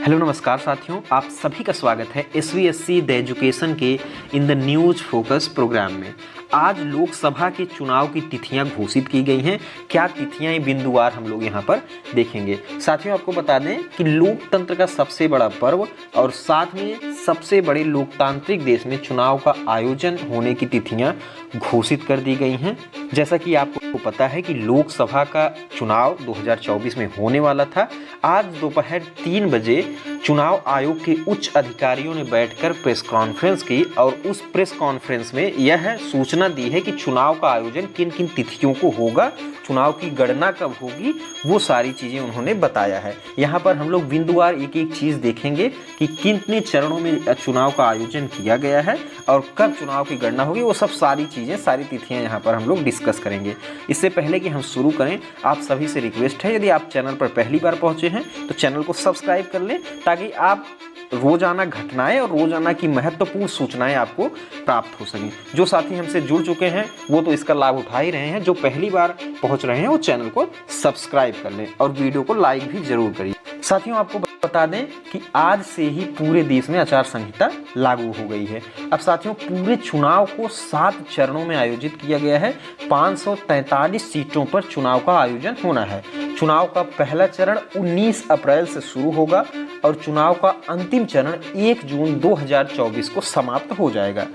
Hello नमस्कार साथियों, आप सभी का स्वागत है SVSC द एजुकेशन के in the news focus program में। आज लोकसभा के चुनाव की तिथियां घोषित की गई हैं। क्या तिथियां बिंदुवार हम लोग यहां पर देखेंगे। साथियों, आपको बता दें कि लोकतंत्र का सबसे बड़ा पर्व और साथ में सबसे बड़े लोकतांत्रिक देश में चुनाव का आयोजन होने की तिथियां घोषित कर दी गई हैं। जैसा कि आपको पता है कि लोकसभा का चुनाव 2024 में होने वाला था। आज दोपहर 3 बजे चुनाव आयोग के उच्च अधिकारियों ने बैठकर प्रेस कॉन्फ्रेंस की और उस प्रेस कॉन्फ्रेंस में यह सूचना दी है कि चुनाव का आयोजन किन किन तिथियों को होगा, चुनाव की गणना कब होगी, वो सारी चीज़ें उन्होंने बताया है। यहाँ पर हम लोग बिंदुवार एक एक चीज़ देखेंगे कि कितने चरणों में चुनाव का आयोजन किया गया है और कब चुनाव की गणना होगी। वो सब सारी चीज़ें, सारी तिथियाँ यहाँ पर हम लोग डिस्कस करेंगे। इससे पहले कि हम शुरू करें, आप सभी से रिक्वेस्ट है, यदि आप चैनल पर पहली बार पहुँचे हैं तो चैनल को सब्सक्राइब कर लें ताकि आप रोजाना घटनाएं और रोजाना की महत्वपूर्ण सूचनाएं आपको प्राप्त हो सकें। जो साथी हमसे जुड़ चुके हैं वो तो इसका लाभ उठा ही रहे हैं, जो पहली बार पहुंच रहे हैं वो चैनल को सब्सक्राइब कर लें और वीडियो को लाइक भी जरूर करिए। साथियों, आपको बता दें कि आज से ही पूरे देश में आचार संहिता लागू हो गई है। अब साथियों, पूरे चुनाव को 7 चरणों में आयोजित किया गया है। 543 सीटों पर चुनाव का आयोजन होना है। चुनाव का पहला चरण 19 अप्रैल से शुरू होगा और चुनाव का अंतिम चरण 1 जून 2024 को समाप्त हो जाएगा।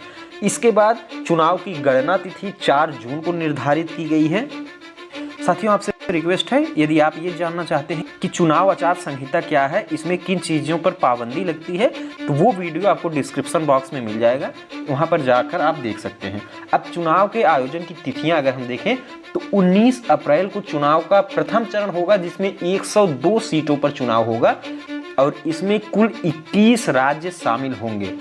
इसके बाद चुनाव की गणना तिथि 4 जून को निर्धारित की गई है। साथियों, आपसे रिक्वेस्ट है, यदि आप ये जानना चाहते हैं कि चुनाव आचार संहिता क्या है, इसमें किन चीज़ों पर पाबंदी लगती है, तो वो वीडियो आपको डिस्क्रिप्शन बॉक्स में मिल जाएगा, वहाँ पर जाकर आप देख सकते हैं। अब चुनाव के आयोजन की तिथियां अगर हम देखें तो 19 अप्रैल को चुनाव का प्रथम चरण होगा जिसमें 102 सीटों पर चुनाव होगा और इसमें कुल 21 राज्य शामिल होंगे।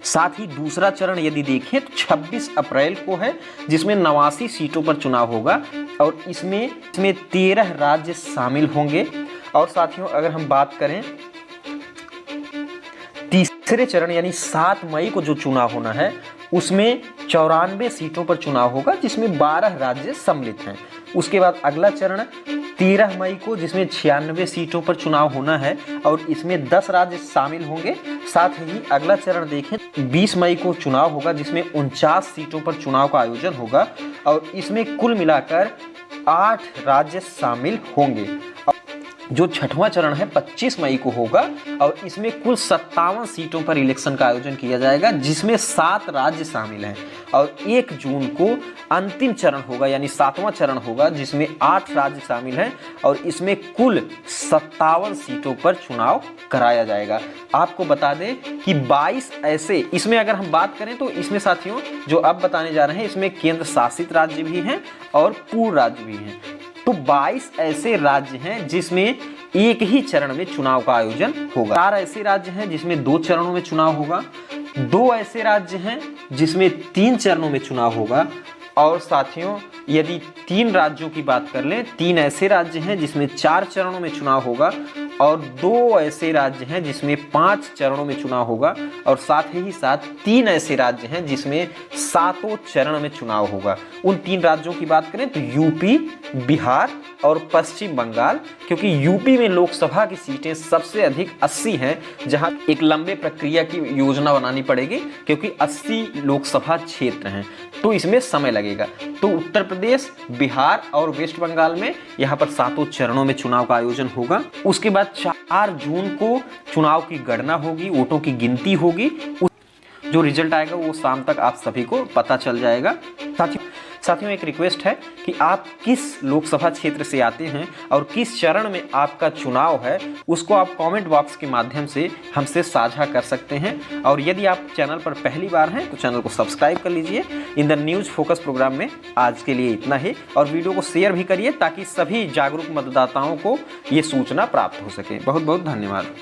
साथ ही दूसरा चरण यदि देखें तो 26 अप्रैल को है जिसमें 89 सीटों पर चुनाव होगा और इसमें 13 राज्य शामिल होंगे। और साथियों, अगर हम बात करें तीसरे चरण यानी 7 मई को जो चुनाव होना है उसमें 94 सीटों पर चुनाव होगा जिसमें 12 राज्य सम्मिलित हैं। उसके बाद अगला चरण 13 मई को जिसमें 96 सीटों पर चुनाव होना है और इसमें 10 राज्य शामिल होंगे। साथ ही अगला चरण देखें 20 मई को चुनाव होगा जिसमें 49 सीटों पर चुनाव का आयोजन होगा और इसमें कुल मिलाकर 8 राज्य शामिल होंगे। जो छठवां चरण है 25 मई को होगा और इसमें कुल 57 सीटों पर इलेक्शन का आयोजन किया जाएगा जिसमें 7 राज्य शामिल हैं और 1 जून को अंतिम चरण होगा यानी 7वां चरण होगा जिसमें 8 राज्य शामिल हैं और इसमें कुल 57 सीटों पर चुनाव कराया जाएगा। आपको बता दें कि 22 ऐसे, इसमें अगर हम बात करें तो इसमें साथियों जो अब बताने जा रहे हैं इसमें केंद्र शासित राज्य भी हैं और पूर्व राज्य भी हैं। तो 22 ऐसे राज्य हैं जिसमें एक ही चरण में चुनाव का आयोजन होगा। 4 ऐसे राज्य हैं जिसमें 2 चरणों में चुनाव होगा। 2 ऐसे राज्य हैं जिसमें 3 चरणों में चुनाव होगा। और साथियों, यदि 3 राज्यों की बात कर लें, 3 ऐसे राज्य हैं जिसमें 4 चरणों में चुनाव होगा और 2 ऐसे राज्य हैं जिसमें 5 चरणों में चुनाव होगा और साथ ही साथ 3 ऐसे राज्य हैं जिसमें 7 चरण में चुनाव होगा। उन 3 राज्यों की बात करें तो यूपी, बिहार और पश्चिम बंगाल, क्योंकि यूपी में लोकसभा की सीटें सबसे अधिक 80 हैं जहां एक लंबे प्रक्रिया की योजना बनानी पड़ेगी क्योंकि 80 लोकसभा क्षेत्र हैं तो इसमें समय लगेगा। तो उत्तर प्रदेश, बिहार और वेस्ट बंगाल में यहाँ पर 7 चरणों में चुनाव का आयोजन होगा। उसके बाद 4 जून को चुनाव की गणना होगी, वोटों की गिनती होगी। जो रिजल्ट आएगा वो शाम तक आप सभी को पता चल जाएगा। साथियों, एक रिक्वेस्ट है कि आप किस लोकसभा क्षेत्र से आते हैं और किस चरण में आपका चुनाव है उसको आप कमेंट बॉक्स के माध्यम से हमसे साझा कर सकते हैं। और यदि आप चैनल पर पहली बार हैं तो चैनल को सब्सक्राइब कर लीजिए। In the news focus program में आज के लिए इतना ही और वीडियो को शेयर भी करिए ताकि सभी जागरूक मतदाताओं को ये सूचना प्राप्त हो सके। बहुत बहुत धन्यवाद।